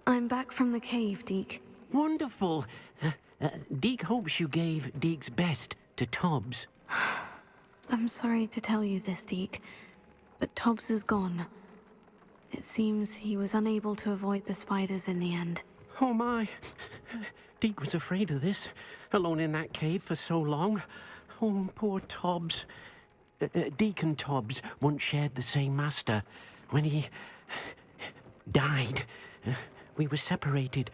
I'm back from the cave, Deke. Wonderful. Deke hopes you gave Deke's best to Tobbs. I'm sorry to tell you this, Deke, but Tobbs is gone. It seems he was unable to avoid the spiders in the end. Oh my. Deke was afraid of this, alone in that cave for so long. Oh, poor Tobbs. Deke and Tobbs once shared the same master. When he died, we were separated.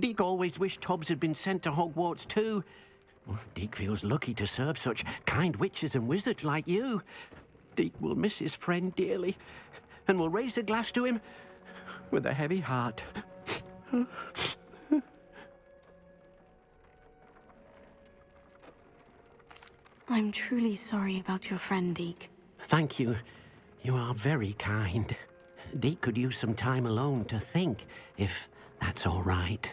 Deke always wished Tobbs had been sent to Hogwarts too. Deke feels lucky to serve such kind witches and wizards like you. Deke will miss his friend dearly, and will raise a glass to him with a heavy heart. I'm truly sorry about your friend, Deke. Thank you. You are very kind. Deke could use some time alone to think, if that's all right.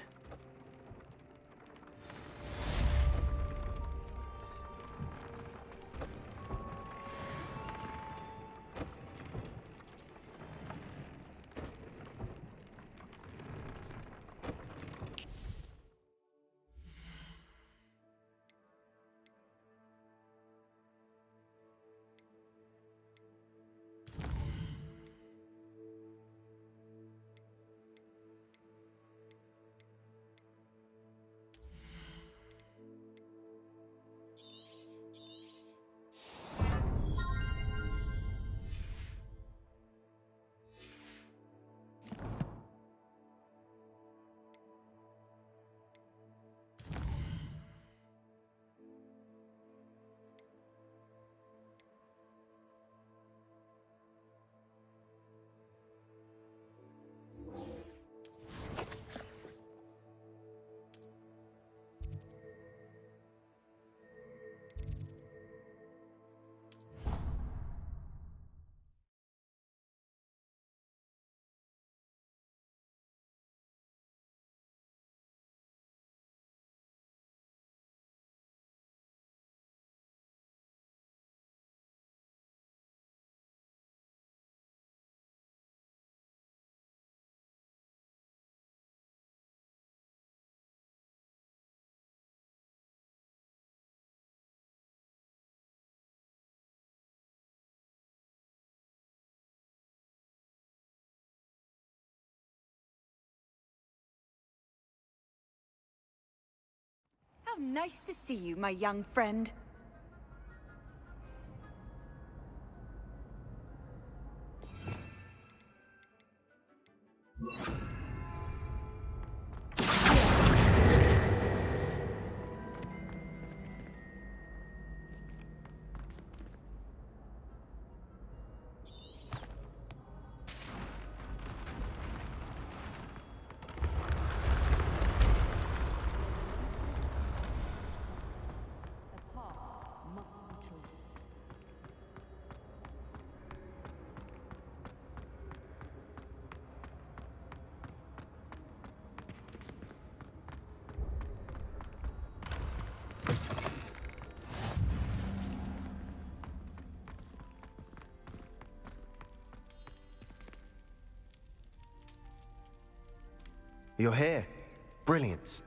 How nice to see you, my young friend. You're here. Brilliant.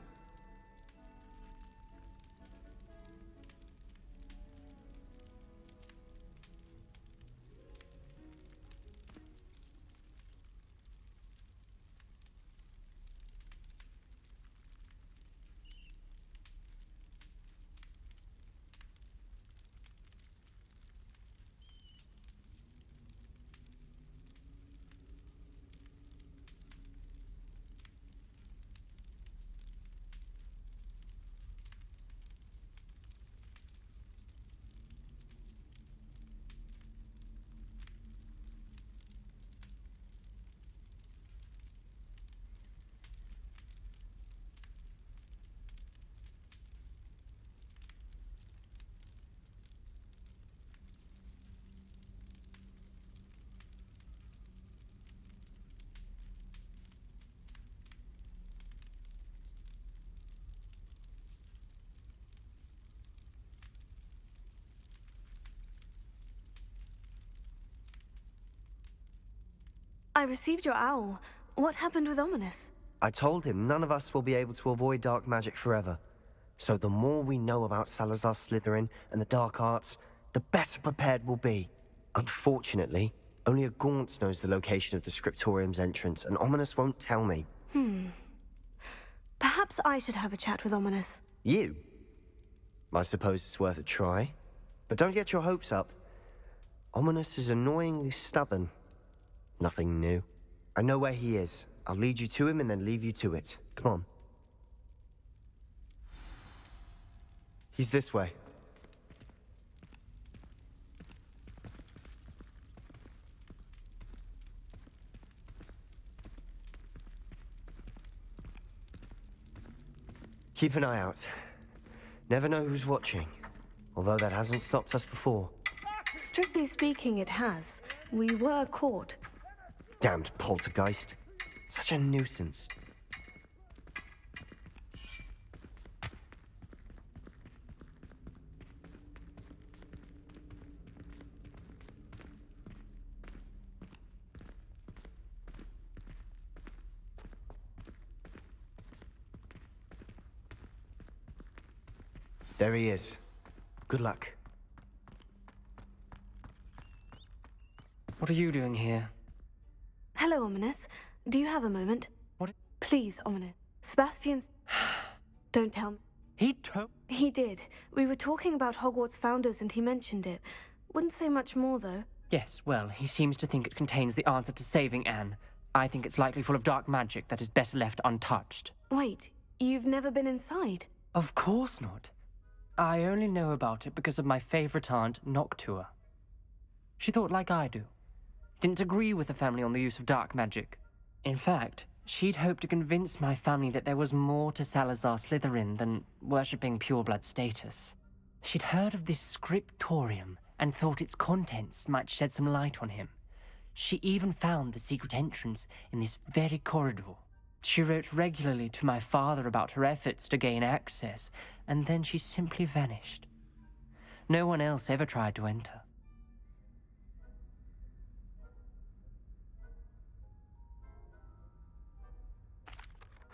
I received your owl. What happened with Ominous? I told him none of us will be able to avoid dark magic forever. So the more we know about Salazar Slytherin and the dark arts, the better prepared we'll be. Unfortunately, only a Gaunt knows the location of the Scriptorium's entrance, and Ominous won't tell me. Perhaps I should have a chat with Ominous. You? I suppose it's worth a try. But don't get your hopes up. Ominous is annoyingly stubborn. Nothing new. I know where he is. I'll lead you to him and then leave you to it. Come on. He's this way. Keep an eye out. Never know who's watching. Although that hasn't stopped us before. Strictly speaking, it has. We were caught. Damned poltergeist. Such a nuisance. There he is. Good luck. What are you doing here? Hello, Ominous. Do you have a moment? What? Please, Ominous. Sebastian... Don't tell me. He did. We were talking about Hogwarts founders and he mentioned it. Wouldn't say much more, though. Yes, well, he seems to think it contains the answer to saving Anne. I think it's likely full of dark magic that is better left untouched. Wait, you've never been inside? Of course not. I only know about it because of my favorite aunt, Noctua. She thought like I do. Didn't agree with the family on the use of dark magic. In fact, she'd hoped to convince my family that there was more to Salazar Slytherin than worshipping pureblood status. She'd heard of this scriptorium and thought its contents might shed some light on him. She even found the secret entrance in this very corridor. She wrote regularly to my father about her efforts to gain access, and then she simply vanished. No one else ever tried to enter.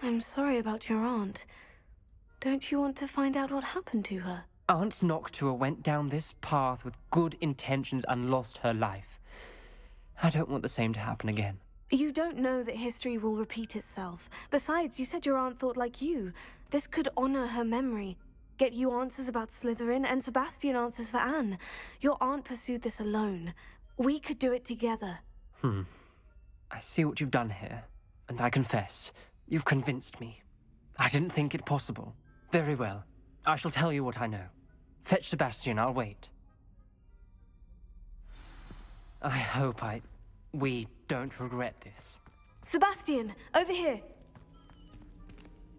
I'm sorry about your aunt. Don't you want to find out what happened to her? Aunt Noctua went down this path with good intentions and lost her life. I don't want the same to happen again. You don't know that history will repeat itself. Besides, you said your aunt thought like you. This could honor her memory. Get you answers about Slytherin, and Sebastian answers for Anne. Your aunt pursued this alone. We could do it together. I see what you've done here, and I confess, you've convinced me. I didn't think it possible. Very well. I shall tell you what I know. Fetch Sebastian, I'll wait. I hope we don't regret this. Sebastian, over here!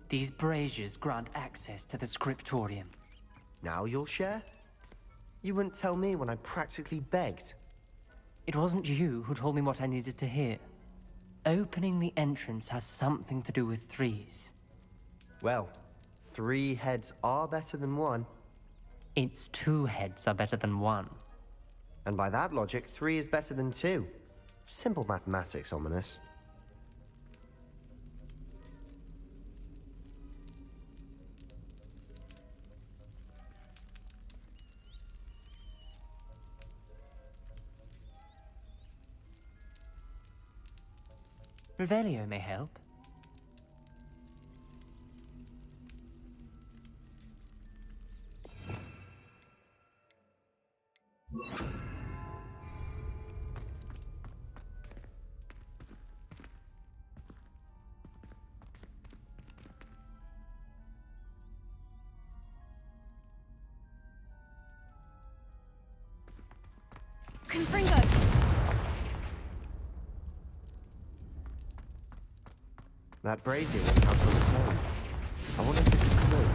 These braziers grant access to the scriptorium. Now you'll share? You wouldn't tell me when I practically begged. It wasn't you who told me what I needed to hear. Opening the entrance has something to do with threes. Well, 3 heads are better than 1. Its 2 heads are better than 1. And by that logic, 3 is better than 2. Simple mathematics, Ominous. Revelio may help. Confringo! That brazier went out on its own. I wonder if it's a clue.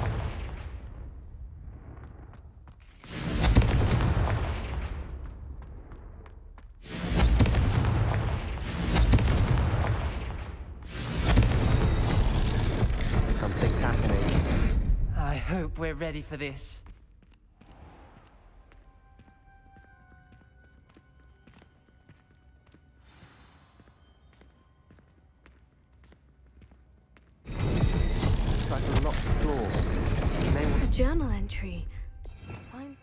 Something's happening. I hope we're ready for this. journal entry. Signed.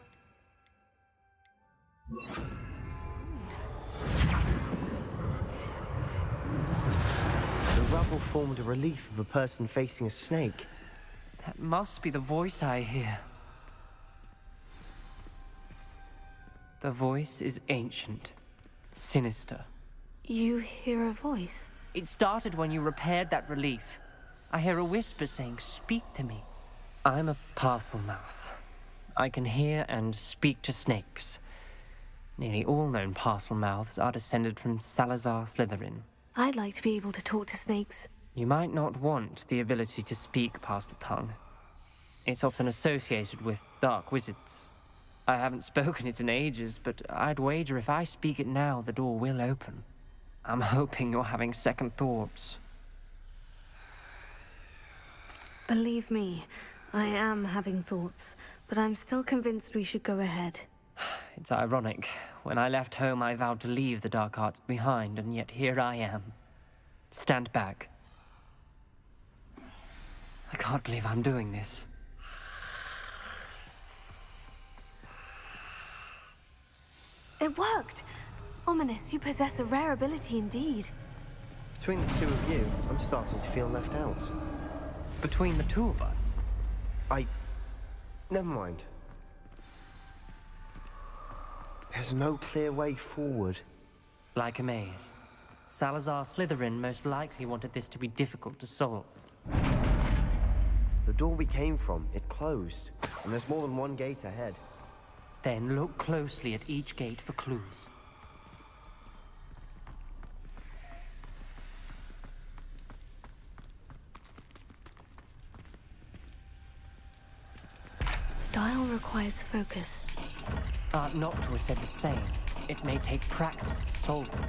The rubble formed a relief of a person facing a snake. That must be the voice I hear. The voice is ancient, sinister. You hear a voice? It started when you repaired that relief. I hear a whisper saying, "Speak to me." I'm a parcel mouth. I can hear and speak to snakes. Nearly all known parcel mouths are descended from Salazar Slytherin. I'd like to be able to talk to snakes. You might not want the ability to speak parcel tongue. It's often associated with dark wizards. I haven't spoken it in ages, but I'd wager if I speak it now, the door will open. I'm hoping you're having second thoughts. Believe me, I am having thoughts, but I'm still convinced we should go ahead. It's ironic. When I left home, I vowed to leave the dark arts behind, and yet here I am. Stand back. I can't believe I'm doing this. It worked! Ominous, you possess a rare ability indeed. Between the two of you, I'm starting to feel left out. Between the two of us? Never mind. There's no clear way forward. Like a maze. Salazar Slytherin most likely wanted this to be difficult to solve. The door we came from, it closed. And there's more than one gate ahead. Then look closely at each gate for clues. Dial requires focus. Aunt Noctua said the same. It may take practice to solve it.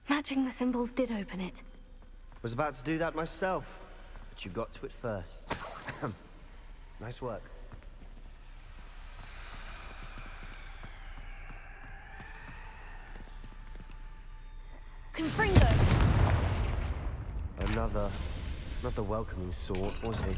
Matching the symbols did open it. Was about to do that myself, but you got to it first. Nice work. Confringo! Another welcoming sort, was he?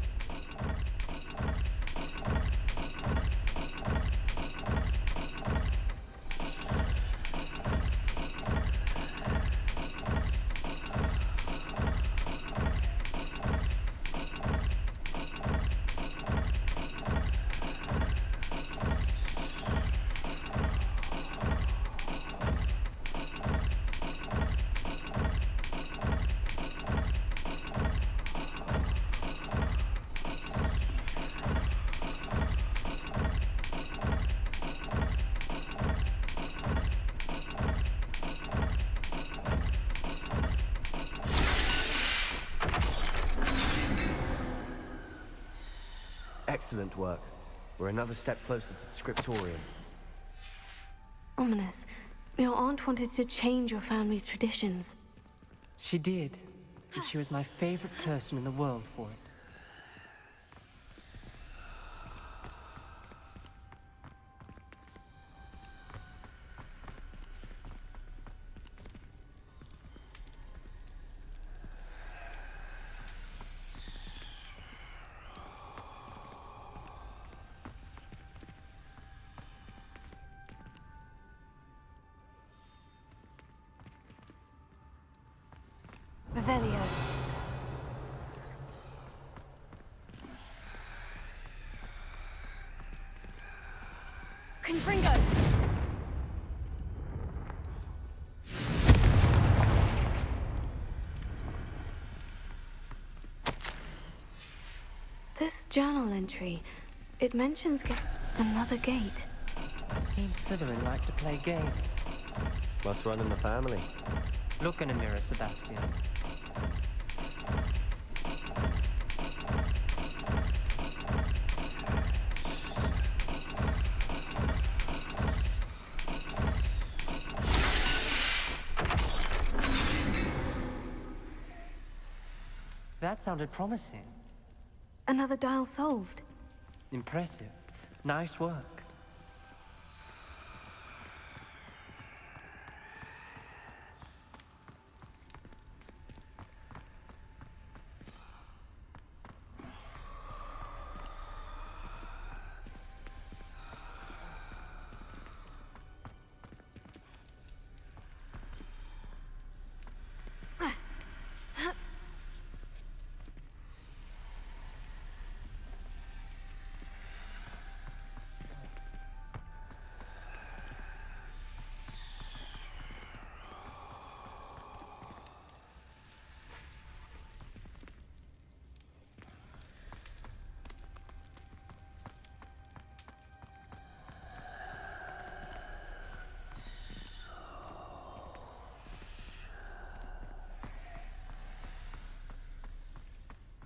Excellent work. We're another step closer to the scriptorium. Ominous, your aunt wanted to change your family's traditions. She did. And she was my favorite person in the world for it. Revelio. Confringo! This journal entry, it mentions another gate. Seems Slytherin like to play games. Must run in the family. Look in a mirror, Sebastian. That sounded promising. Another dial solved. Impressive. Nice work.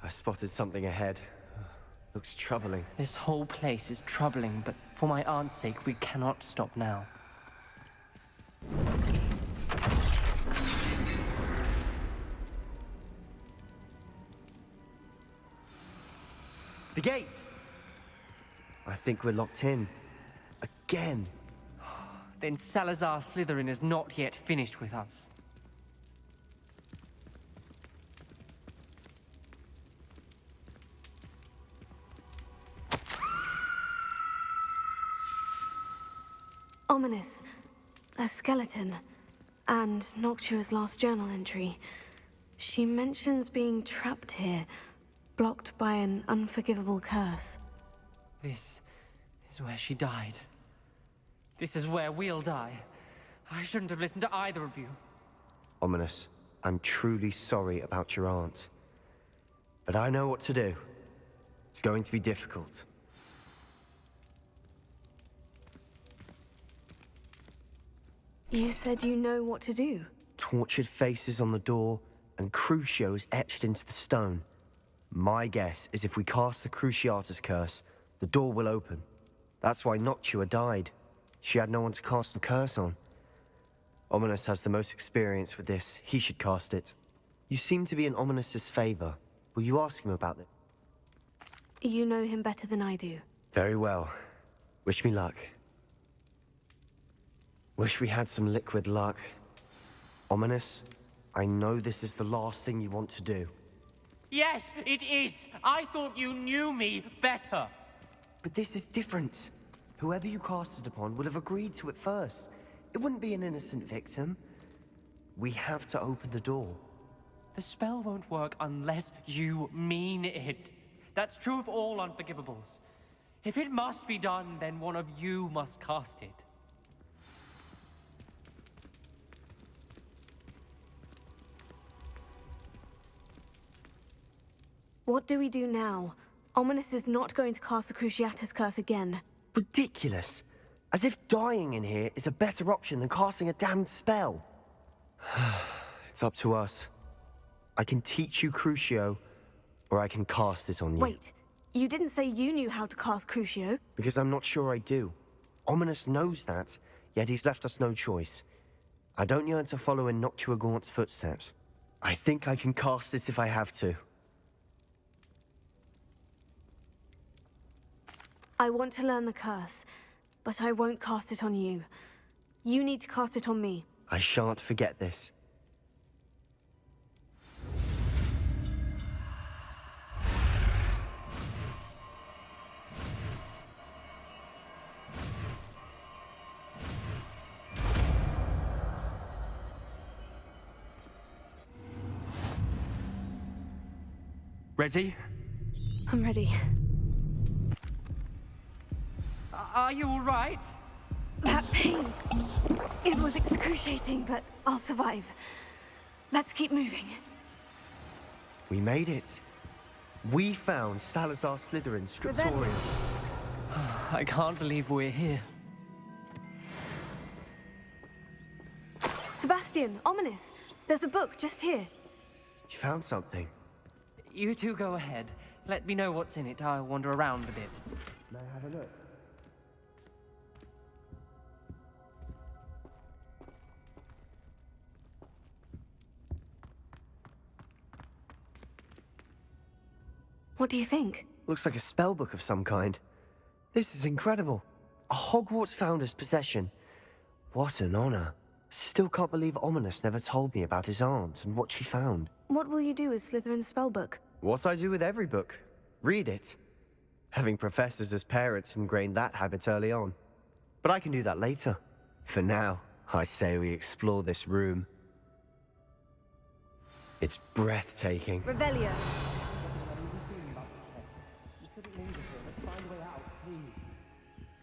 I spotted something ahead. Looks troubling. This whole place is troubling, but for my aunt's sake, we cannot stop now. The gate! I think we're locked in. Again. Then Salazar Slytherin is not yet finished with us. Ominous. A skeleton. And Noctua's last journal entry. She mentions being trapped here, blocked by an unforgivable curse. This is where she died. This is where we'll die. I shouldn't have listened to either of you. Ominous, I'm truly sorry about your aunt. But I know what to do. It's going to be difficult. You said you know what to do. Tortured faces on the door, and Crucio is etched into the stone. My guess is if we cast the Cruciatus curse, the door will open. That's why Noctua died. She had no one to cast the curse on. Ominous has the most experience with this. He should cast it. You seem to be in Ominous's favor. Will you ask him about it? You know him better than I do. Very well. Wish me luck. Wish we had some liquid luck. Ominous, I know this is the last thing you want to do. Yes, it is! I thought you knew me better! But this is different. Whoever you cast it upon would have agreed to it first. It wouldn't be an innocent victim. We have to open the door. The spell won't work unless you mean it. That's true of all unforgivables. If it must be done, then one of you must cast it. What do we do now? Ominous is not going to cast the Cruciatus curse again. Ridiculous. As if dying in here is a better option than casting a damned spell. It's up to us. I can teach you Crucio, or I can cast it on you. Wait, you didn't say you knew how to cast Crucio. Because I'm not sure I do. Ominous knows that, yet he's left us no choice. I don't yearn to follow in Noctua Gaunt's footsteps. I think I can cast it if I have to. I want to learn the curse, but I won't cast it on you. You need to cast it on me. I shan't forget this. Ready? I'm ready. Are you all right? That pain. It was excruciating, but I'll survive. Let's keep moving. We made it. We found Salazar Slytherin's scriptorium. I can't believe we're here. Sebastian, Ominous. There's a book just here. You found something. You two go ahead. Let me know what's in it. I'll wander around a bit. May I have a look? What do you think? Looks like a spellbook of some kind. This is incredible. A Hogwarts founder's possession. What an honor. Still can't believe Ominous never told me about his aunt and what she found. What will you do with Slytherin's spellbook? What I do with every book. Read it. Having professors as parents ingrained that habit early on. But I can do that later. For now, I say we explore this room. It's breathtaking. Revelio.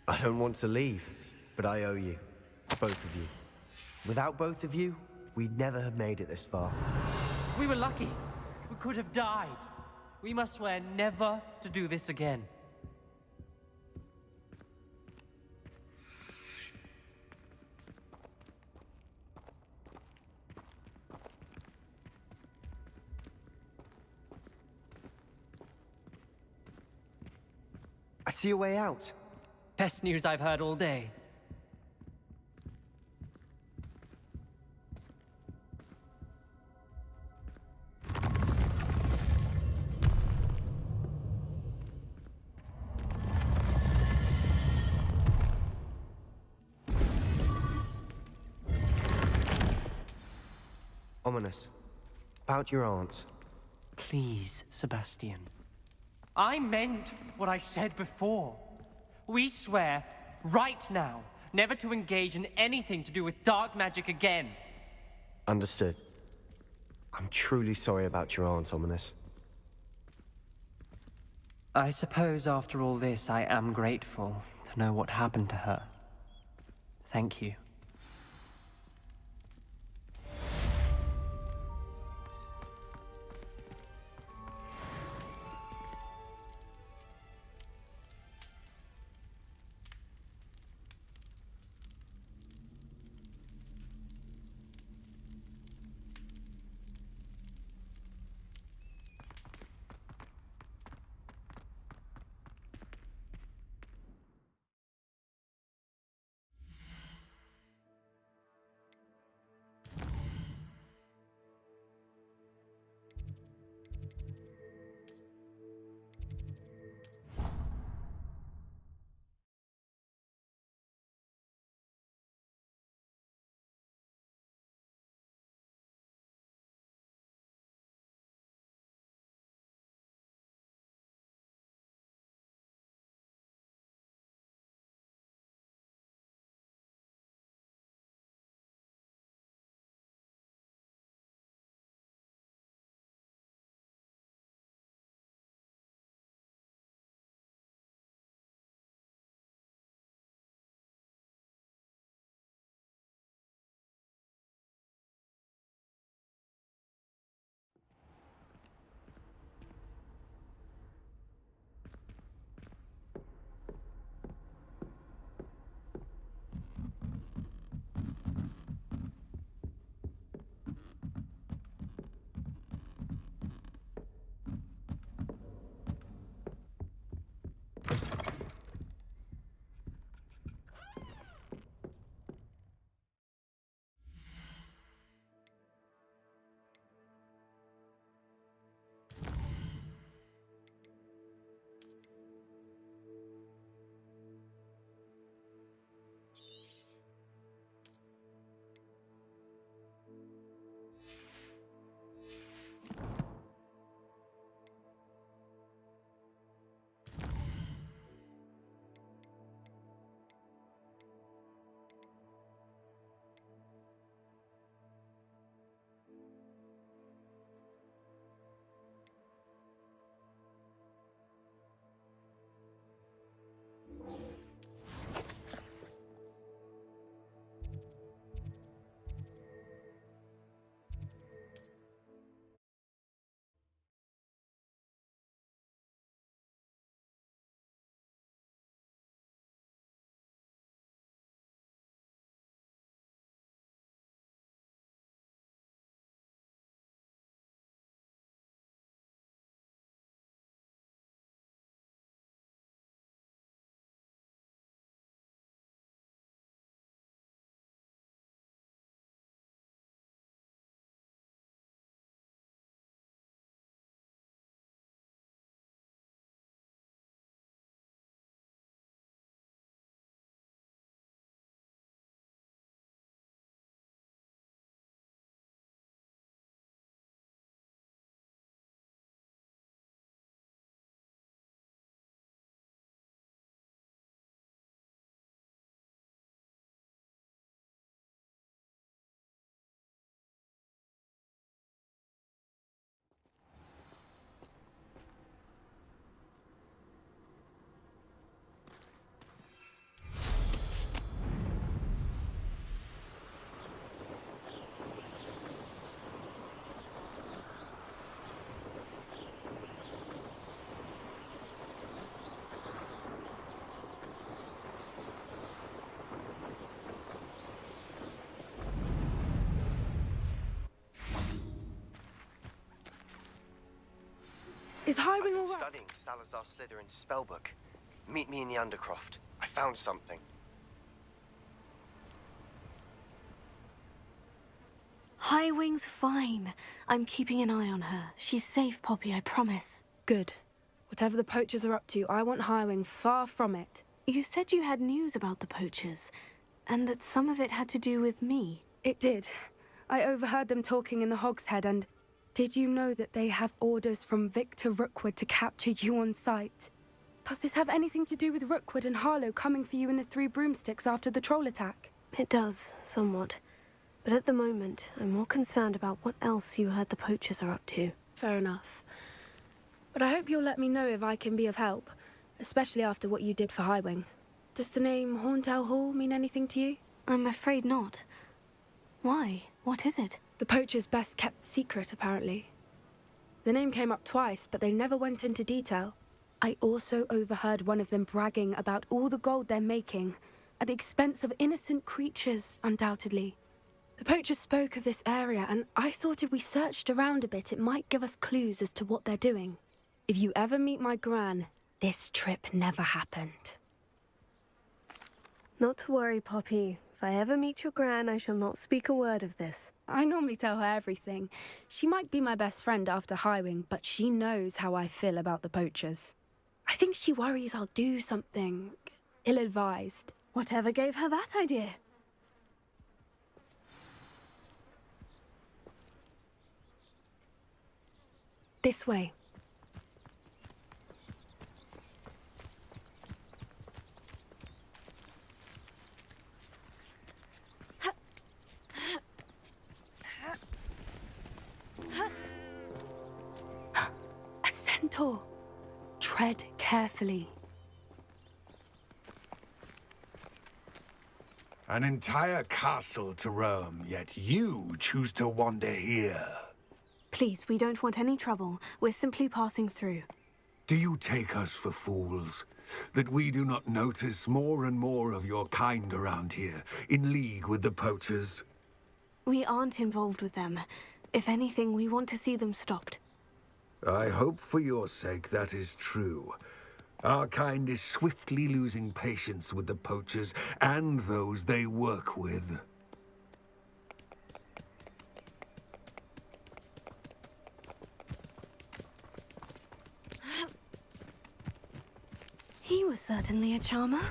I don't want to leave, but I owe you. Both of you. Without both of you, we'd never have made it this far. We were lucky. We could have died. We must swear never to do this again. I see a way out. Best news I've heard all day. Ominous. About your aunt. Please, Sebastian. I meant what I said before. We swear, right now, never to engage in anything to do with dark magic again. Understood. I'm truly sorry about your aunt, Ominous. I suppose after all this, I am grateful to know what happened to her. Thank you. Is Highwing I've been all right? studying Salazar Slytherin's spellbook. Meet me in the Undercroft. I found something. Highwing's fine. I'm keeping an eye on her. She's safe, Poppy, I promise. Good. Whatever the poachers are up to, I want Highwing far from it. You said you had news about the poachers, and that some of it had to do with me. It did. I overheard them talking in the Hogshead, and did you know that they have orders from Victor Rookwood to capture you on sight? Does this have anything to do with Rookwood and Harlow coming for you in the Three Broomsticks after the troll attack? It does, somewhat. But at the moment, I'm more concerned about what else you heard the poachers are up to. Fair enough. But I hope you'll let me know if I can be of help, especially after what you did for Highwing. Does the name Horntail Hall mean anything to you? I'm afraid not. Why? What is it? The poachers' best kept secret, apparently. The name came up twice, but they never went into detail. I also overheard one of them bragging about all the gold they're making, at the expense of innocent creatures, undoubtedly. The poachers spoke of this area, and I thought if we searched around a bit, it might give us clues as to what they're doing. If you ever meet my gran, this trip never happened. Not to worry, Poppy. If I ever meet your gran, I shall not speak a word of this. I normally tell her everything. She might be my best friend after Highwing, but she knows how I feel about the poachers. I think she worries I'll do something ill-advised. Whatever gave her that idea? This way. A centaur. Tread carefully. An entire castle to roam, yet you choose to wander here. Please, we don't want any trouble. We're simply passing through. Do you take us for fools? That we do not notice more and more of your kind around here, in league with the poachers? We aren't involved with them. If anything, we want to see them stopped. I hope for your sake that is true. Our kind is swiftly losing patience with the poachers and those they work with. He was certainly a charmer.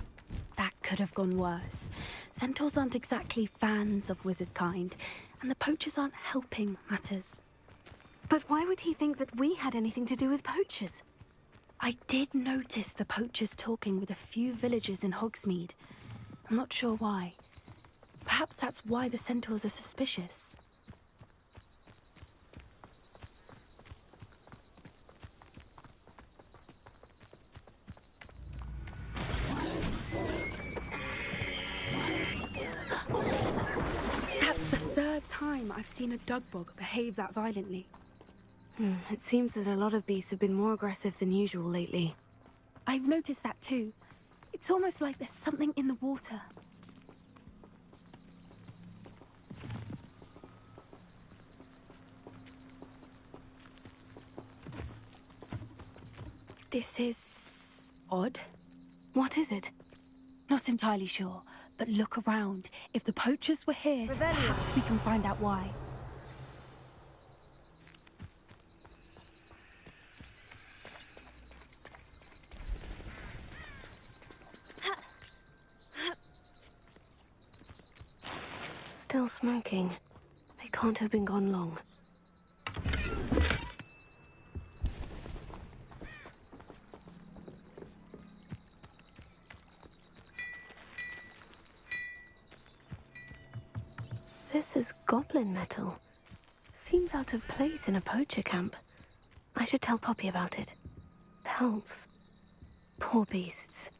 That could have gone worse. Centaurs aren't exactly fans of wizard kind, and the poachers aren't helping matters. But why would he think that we had anything to do with poachers? I did notice the poachers talking with a few villagers in Hogsmeade. I'm not sure why. Perhaps that's why the centaurs are suspicious. That's the third time I've seen a dugbog behave that violently. It seems that a lot of beasts have been more aggressive than usual lately. I've noticed that too. It's almost like there's something in the water. This is odd. What is it? Not entirely sure, but look around. If the poachers were here, perhaps we can find out why. Still smoking. They can't have been gone long. This is goblin metal. Seems out of place in a poacher camp. I should tell Poppy about it. Pelts. Poor beasts.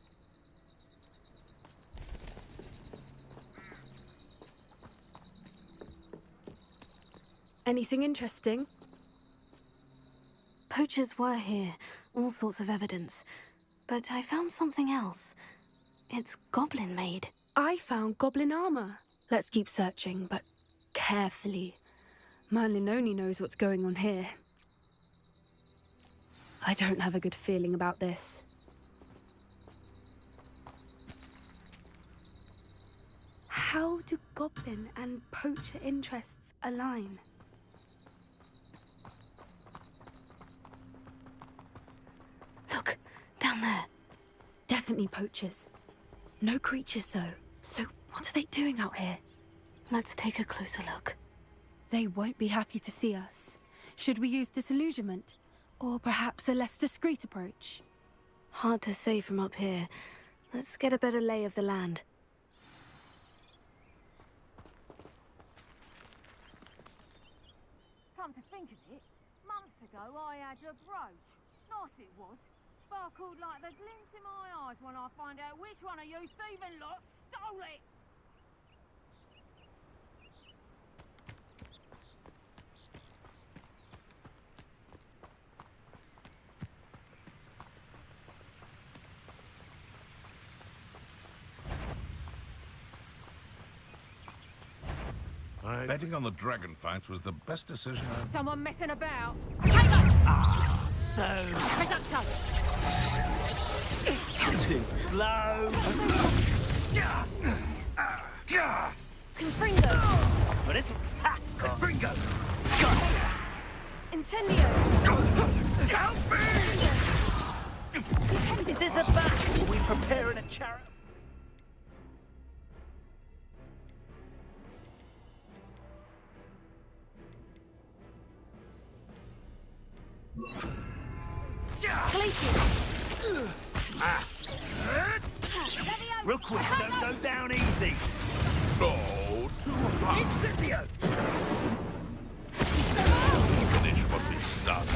Anything interesting? Poachers were here, all sorts of evidence. But I found something else. It's goblin-made. I found goblin armor. Let's keep searching, but carefully. Merlin only knows what's going on here. I don't have a good feeling about this. goblin and poacher interests align. Look, down there. Definitely poachers. No creatures, though. So what are they doing out here? Let's take a closer look. They won't be happy to see us. Should we use disillusionment? Or perhaps a less discreet approach? Hard to say from up here. Let's get a better lay of the land. Come to think of it, months ago I had a brooch. Nice it was. Sparkled like the glint in my eyes when I find out which one of you thieving lot stole it. Betting on the dragon fight was the best decision I've... Someone messing about. Take it! So Reducto! too slow. Confringo! But it's ha! Confringo! Incendio! Help me! Is this a battle? Are we preparing a chariot? Real quick, don't go down easy. Oh, too hot. Incendio! Finish what we started.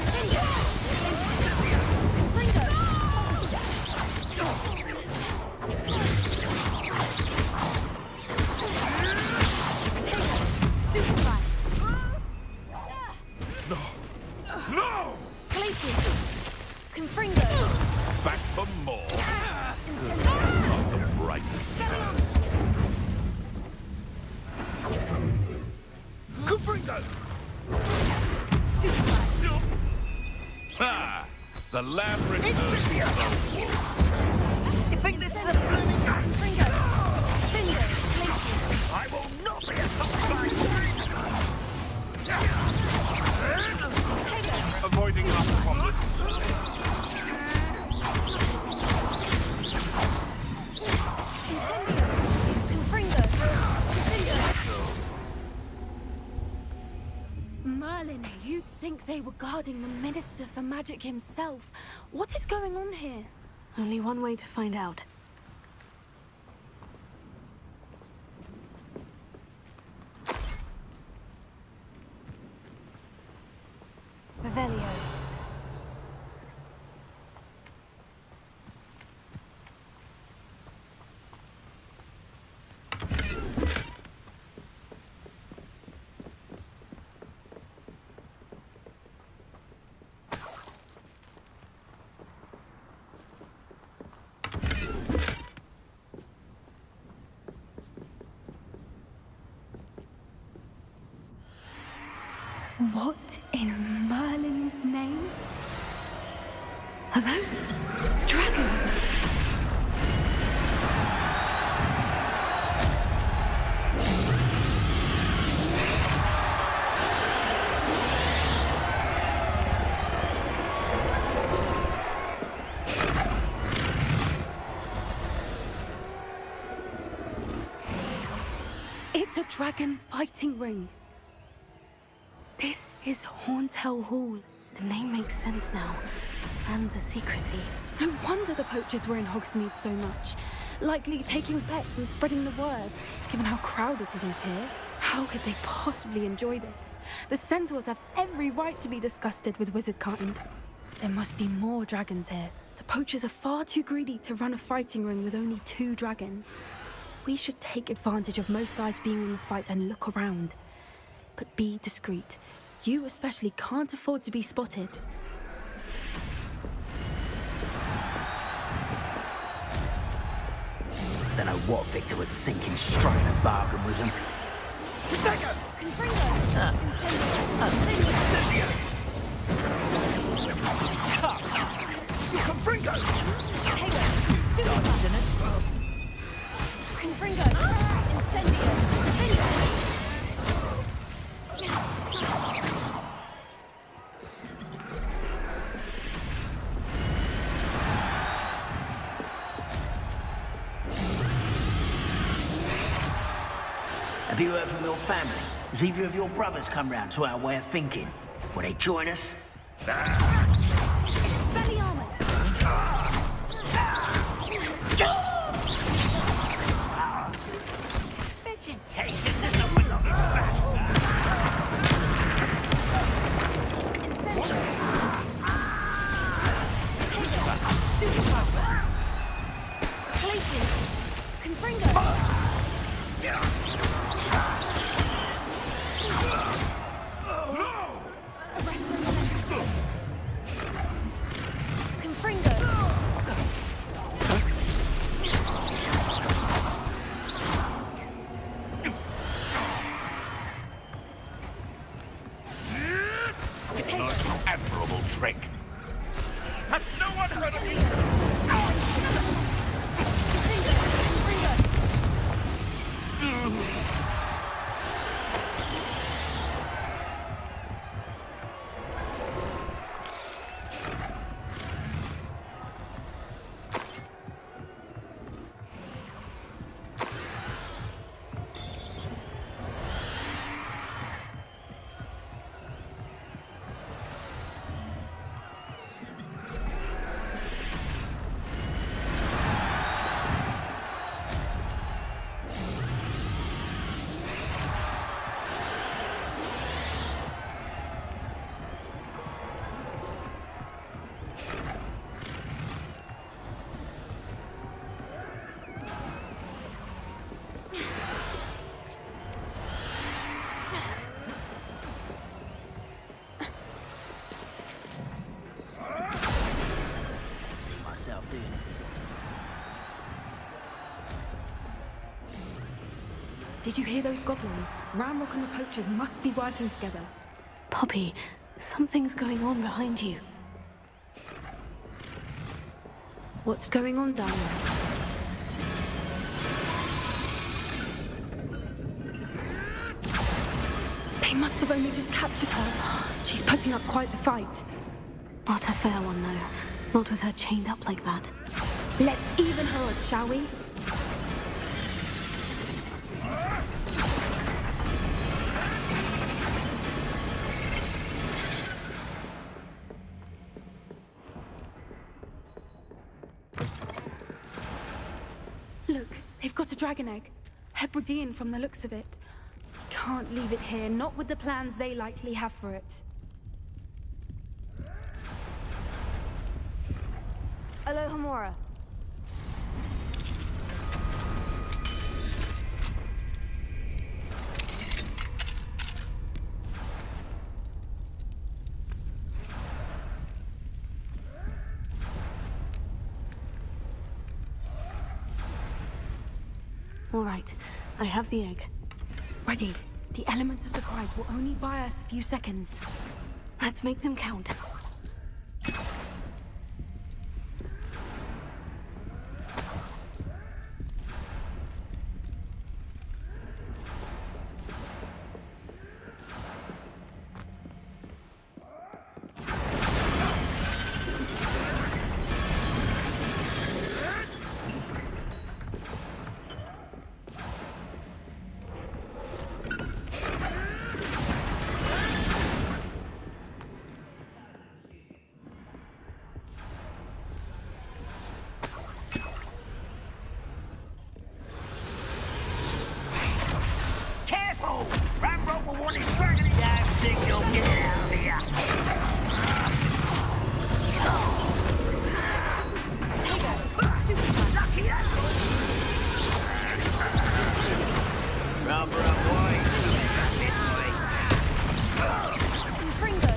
No! Confringo! Back for more. Not the brightest chance. Confringo! Ah! The lamb returns Incendio! to the wolf. You think this is a blooming gun? Confringo! Findo! Glacius! I will not be a surprise! Avoiding our problems. Merlin, you'd think they were guarding the Minister for Magic himself. What is going on here? Only one way to find out. Revelio. What in Merlin's name? Are those dragons? It's a dragon fighting ring. This is Hauntel Hall. The name makes sense now. And the secrecy. No wonder the poachers were in Hogsmeade so much. Likely taking bets and spreading the word. Given how crowded it is here, how could they possibly enjoy this? The centaurs have every right to be disgusted with wizard kind. There must be more dragons here. The poachers are far too greedy to run a fighting ring with only 2 dragons. We should take advantage of most eyes being on the fight and look around. But be discreet. You especially can't afford to be spotted. Don't know what Victor was thinking, striking a bargain with him. Protego! Confringo! Incendio! Confringo! Taylor! Stupefy! Confringo! Incendio! Have you heard from your family? Has either of your brothers come round to our way of thinking? Will they join us? Expelliarmus! Vegetation doesn't belong in back. Incendio! Potato! Stupefy! Glacius! Confringo! Confringo! Admirable trick. Has no one heard of me? See myself doing it. Did you hear those goblins? Ramrock and the poachers must be working together. Poppy, something's going on behind you. What's going on down there? They must have only just captured her. She's putting up quite the fight. Not a fair one, though. Not with her chained up like that. Let's even her odds, shall we? Look, they've got a dragon egg. Hebridean from the looks of it. Can't leave it here, not with the plans they likely have for it. Alohomora. All right, I have the egg. Ready. The element of surprise will only buy us a few seconds. Let's make them count. Careful! Ramrock will want his dragon in there. Think you'll get it out of here. Lucky, that's all. Rubber up, boy. This way. Fringo!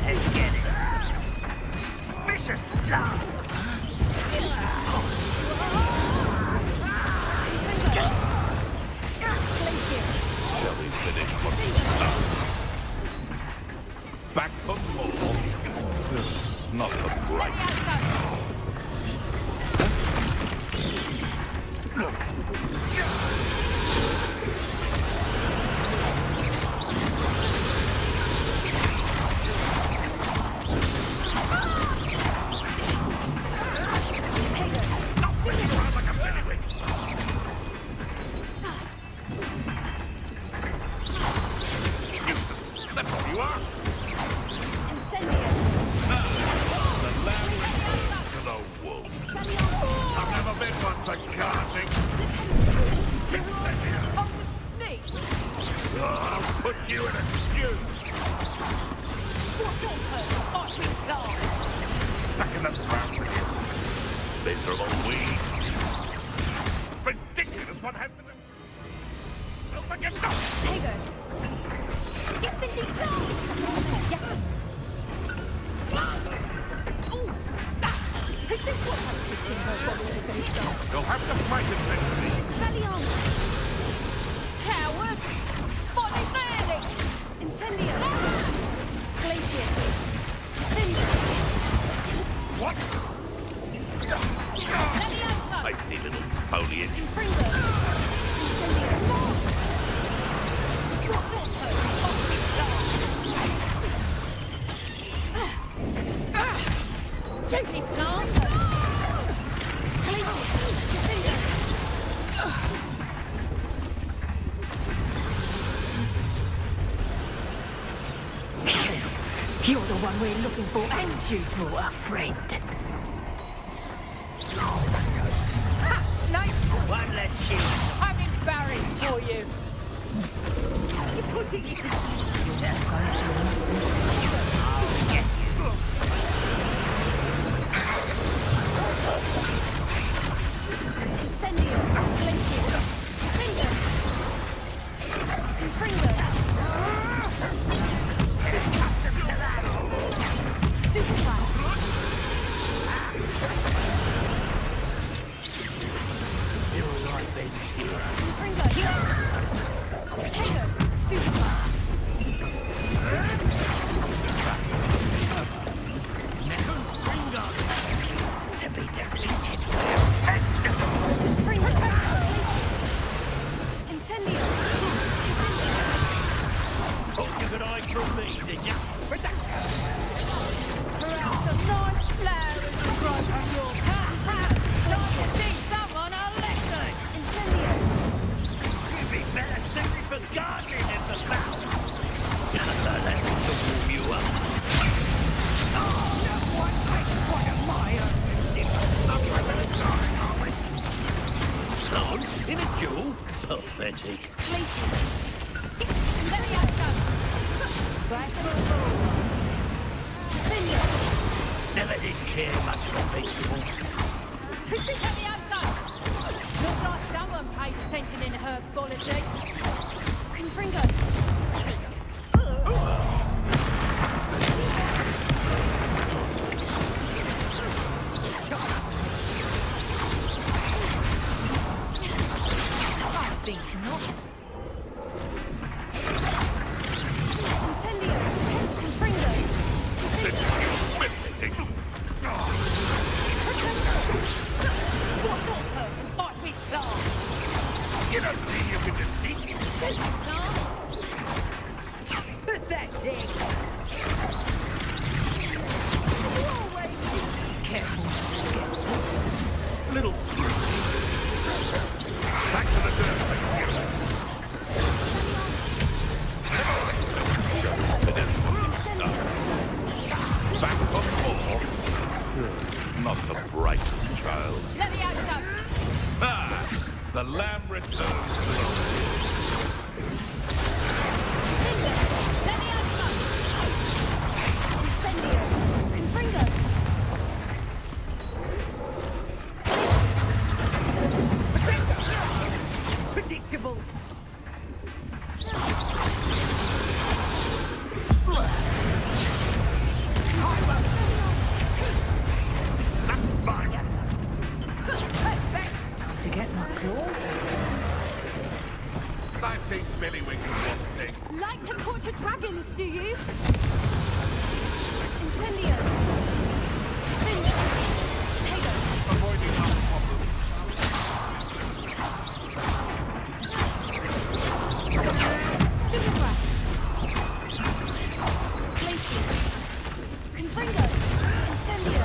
Let's get it. Vicious blood. Shall we finish what we start? Back for more. Not the one has to... Don't forget to... Tego! Yes, indeed, yeah. Oh! Is this what I'm teaching her body based on? You'll have to fight eventually. Expelliarmus! Coward! Body burning! Incendio! Glacier! Cinder! What? Leviosa! Tasty little foliage. Infringo! Incendio! What's on her? Stupid plant! Glacier! Cinder! You're the one we're looking for, and you brought a friend. Nice! One less shit. I'm embarrassed for you. You're putting me to sleep. Incendio. Glacier. Finger. Infringo. Stupefy. Your life ends here. Infringo. Tego. Stupefy. It's to be defeated. Infringo. Incendio. Thought you could hide from me, did you? Perhaps some nice flowers to grow from your path. Like to teach someone a lesson. Incendio. You'd be better suited for gardening than for battle. Just so that to warm you up. No one takes one of my own Lance, in a duel? Pathetic. Glacier. Leviosa. Glacier. Finger. Never did care much for vegetables. Who's this Leviosa? Looks like someone paid attention in herbology. Confringo. I think not. Incendio. Confringo. What sort of person fights with glass? You don't think you can defeat me? Pathetic. Careful. Little... Back to the dirt. Back on board. Not the brightest child. Leviosa. Ah, the lamb returns to the... Leviosa. Incendio. Confringo. Predictable. To get my claws I've seen Bellywings with more sting. Like to torture dragons, do you? Incendio. Finger. Tego. Avoiding our problem. Stupefy. Glacier. Confringo. Incendio.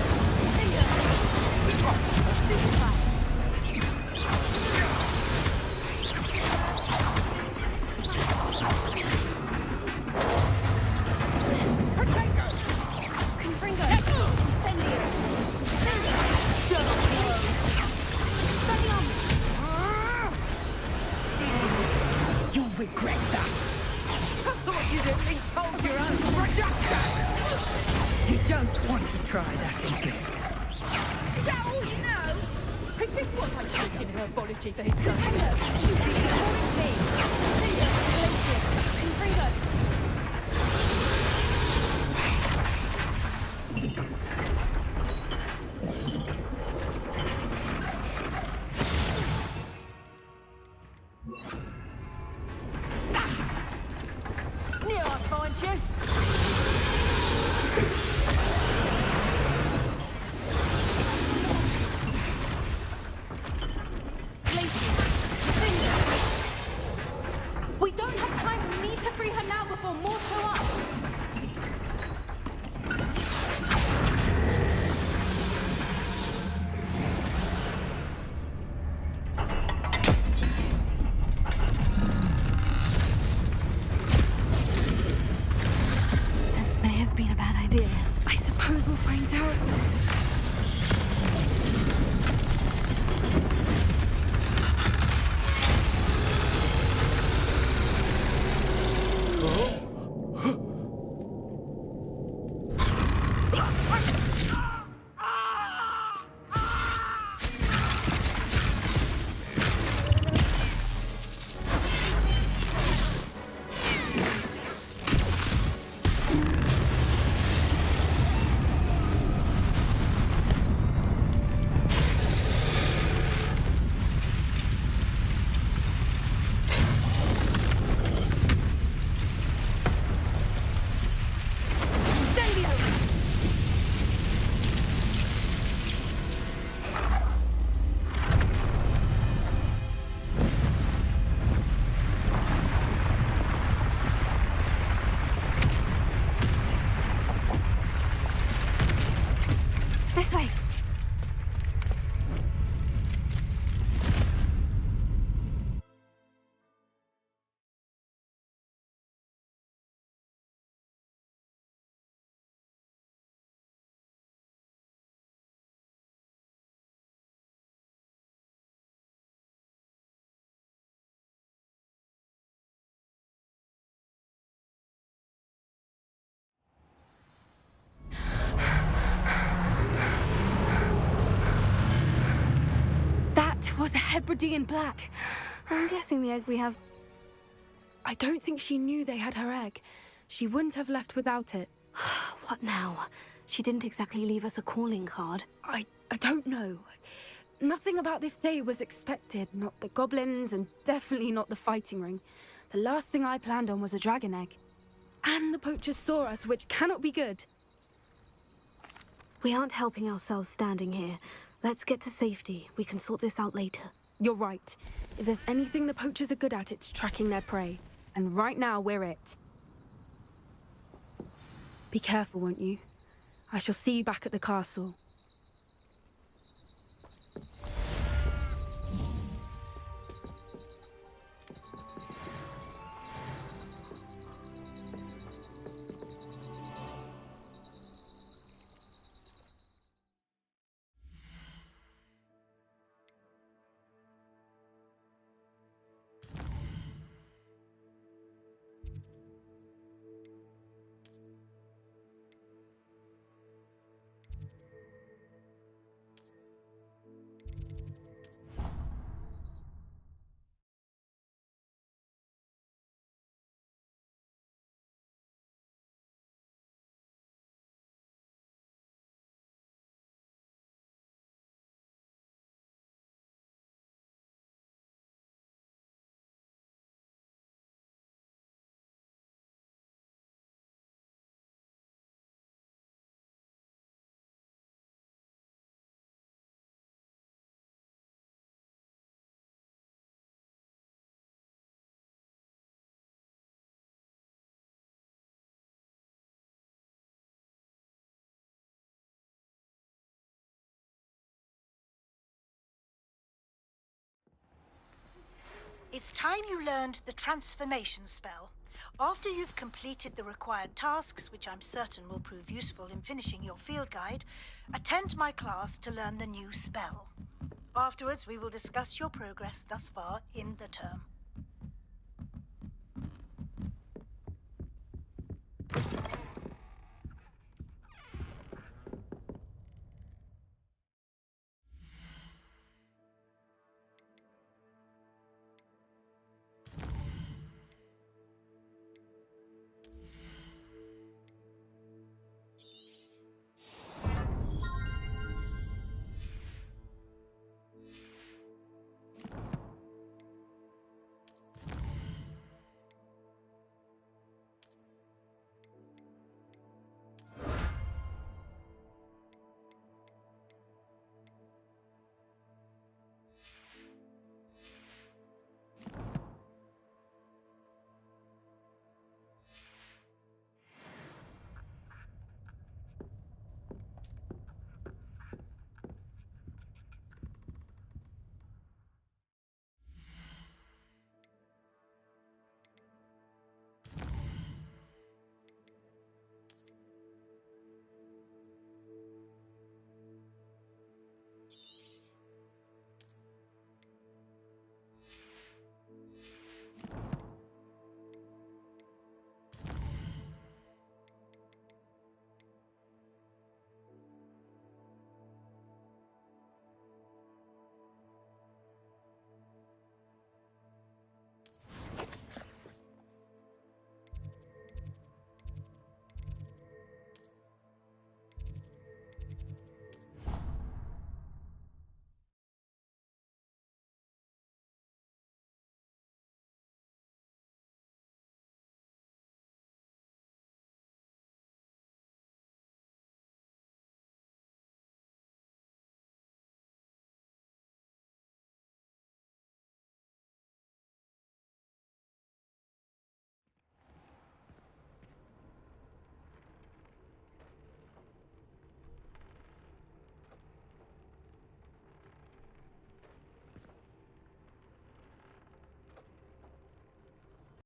Finger. Stupefy. Protego. Confringo. Incendio. Expelliarmus. You'll regret that. I thought you'd at least hold your own production. You don't want to try that again. Is that all you know? Is this what I'm teaching herbology for his stuff? Knew I'd find you. We don't have time. We need to free her now before more show up. This may have been a bad idea. I suppose we'll find out. This way. That was a Hebridean black. I'm guessing the egg we have. I don't think she knew they had her egg. She wouldn't have left without it. What now? She didn't exactly leave us a calling card. I don't know. Nothing about this day was expected. Not the goblins, and definitely not the fighting ring. The last thing I planned on was a dragon egg. And the poachers saw us, which cannot be good. We aren't helping ourselves standing here. Let's get to safety. We can sort this out later. You're right. If there's anything the poachers are good at, it's tracking their prey. And right now, we're it. Be careful, won't you? I shall see you back at the castle. It's time you learned the transformation spell. After you've completed the required tasks, which I'm certain will prove useful in finishing your field guide, attend my class to learn the new spell. Afterwards, we will discuss your progress thus far in the term.